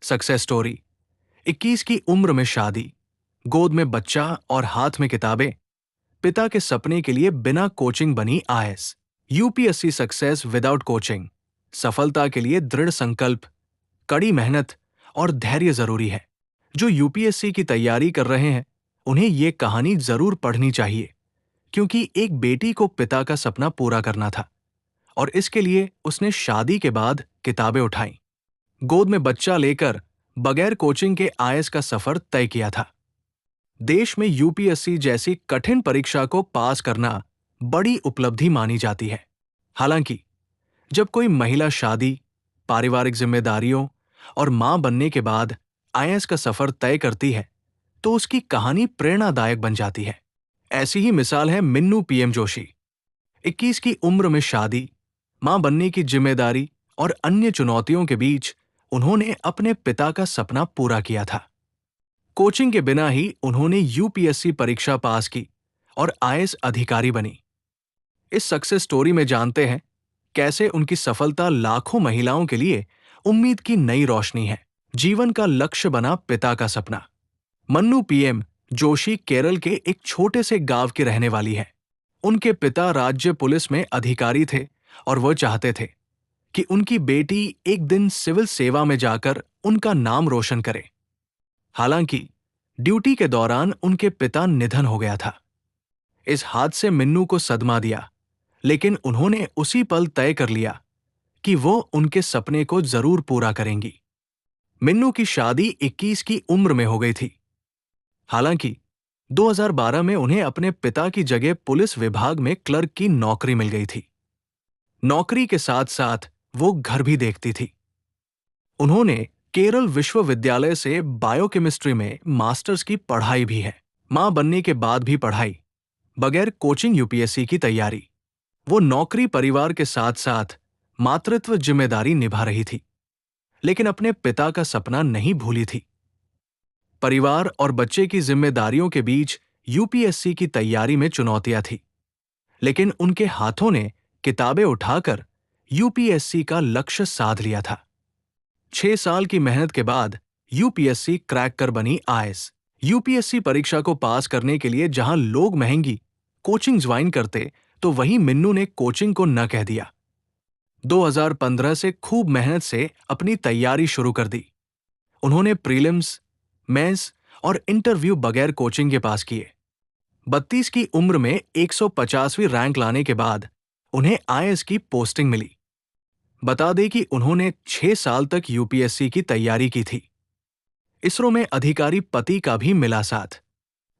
Success story. 21 की उम्र में शादी, गोद में बच्चा और हाथ में किताबें। पिता के सपने के लिए बिना कोचिंग बनी IAS. UPSC success without coaching. सफलता के लिए दृढ़ संकल्प, कड़ी मेहनत और धैर्य जरूरी है। जो यूपीएससी की तैयारी कर रहे हैं, उन्हें ये कहानी जरूर पढ़नी चाहिए, क्योंकि एक बेटी को पिता का सपना पूरा करना था और इसके लिए उसने शादी के बाद किताबें उठाईं, गोद में बच्चा लेकर बगैर कोचिंग के आईएएस का सफर तय किया था। देश में यूपीएससी जैसी कठिन परीक्षा को पास करना बड़ी उपलब्धि मानी जाती है। हालांकि जब कोई महिला शादी, पारिवारिक जिम्मेदारियों और मां बनने के बाद आईएएस का सफर तय करती है, तो उसकी कहानी प्रेरणादायक बन जाती है। ऐसी ही मिसाल है मिन्नू पीएम जोशी। 21 की उम्र में शादी, मां बनने की जिम्मेदारी और अन्य चुनौतियों के बीच उन्होंने अपने पिता का सपना पूरा किया था। कोचिंग के बिना ही उन्होंने यूपीएससी परीक्षा पास की और आईएएस अधिकारी बनी। इस सक्सेस स्टोरी में जानते हैं कैसे उनकी सफलता लाखों महिलाओं के लिए उम्मीद की नई रोशनी है। जीवन का लक्ष्य बना पिता का सपना। मन्नू पीएम जोशी केरल के एक छोटे से गांव की रहने वाली है। उनके पिता राज्य पुलिस में अधिकारी थे और वह चाहते थे कि उनकी बेटी एक दिन सिविल सेवा में जाकर उनका नाम रोशन करे। हालांकि ड्यूटी के दौरान उनके पिता निधन हो गया था। इस हादसे मिन्नू को सदमा दिया, लेकिन उन्होंने उसी पल तय कर लिया कि वो उनके सपने को जरूर पूरा करेंगी। मिन्नू की शादी 21 की उम्र में हो गई थी। हालांकि 2012 में उन्हें अपने पिता की जगह पुलिस विभाग में क्लर्क की नौकरी मिल गई थी। नौकरी के साथ साथ वो घर भी देखती थी। उन्होंने केरल विश्वविद्यालय से बायोकेमिस्ट्री में मास्टर्स की पढ़ाई भी है। मां बनने के बाद भी पढ़ाई, बगैर कोचिंग यूपीएससी की तैयारी। वो नौकरी, परिवार के साथ साथ मातृत्व जिम्मेदारी निभा रही थी, लेकिन अपने पिता का सपना नहीं भूली थी। परिवार और बच्चे की जिम्मेदारियों के बीच यूपीएससी की तैयारी में चुनौतियां थी, लेकिन उनके हाथों ने किताबें उठाकर यूपीएससी का लक्ष्य साध लिया था। 6 साल की मेहनत के बाद यूपीएससी क्रैक कर बनी आईएएस। यूपीएससी परीक्षा को पास करने के लिए जहां लोग महंगी कोचिंग ज्वाइन करते, तो वहीं मिन्नू ने कोचिंग को न कह दिया। 2015 से खूब मेहनत से अपनी तैयारी शुरू कर दी। उन्होंने प्रीलिम्स, मेंस और इंटरव्यू बगैर कोचिंग के पास किए। 32 की उम्र में 150वीं रैंक लाने के बाद उन्हें आईएएस की पोस्टिंग मिली। बता दें कि उन्होंने 6 साल तक यूपीएससी की तैयारी की थी। इसरो में अधिकारी पति का भी मिला साथ।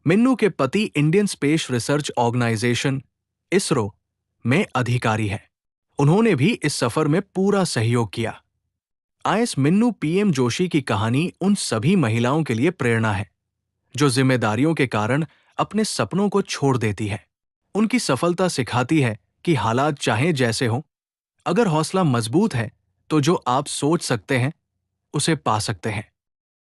मिन्नू के पति Indian Space Research Organisation ISRO में अधिकारी है। उन्होंने भी इस सफर में पूरा सहयोग किया। आईएएस मिन्नू पीएम जोशी की कहानी उन सभी महिलाओं के लिए प्रेरणा है जो जिम्मेदारियों के कारण अपने सपनों को छोड़ देती है। उनकी सफलता सिखाती है कि हालात चाहे जैसे हों, अगर हौसला मजबूत है तो जो आप सोच सकते हैं उसे पा सकते हैं।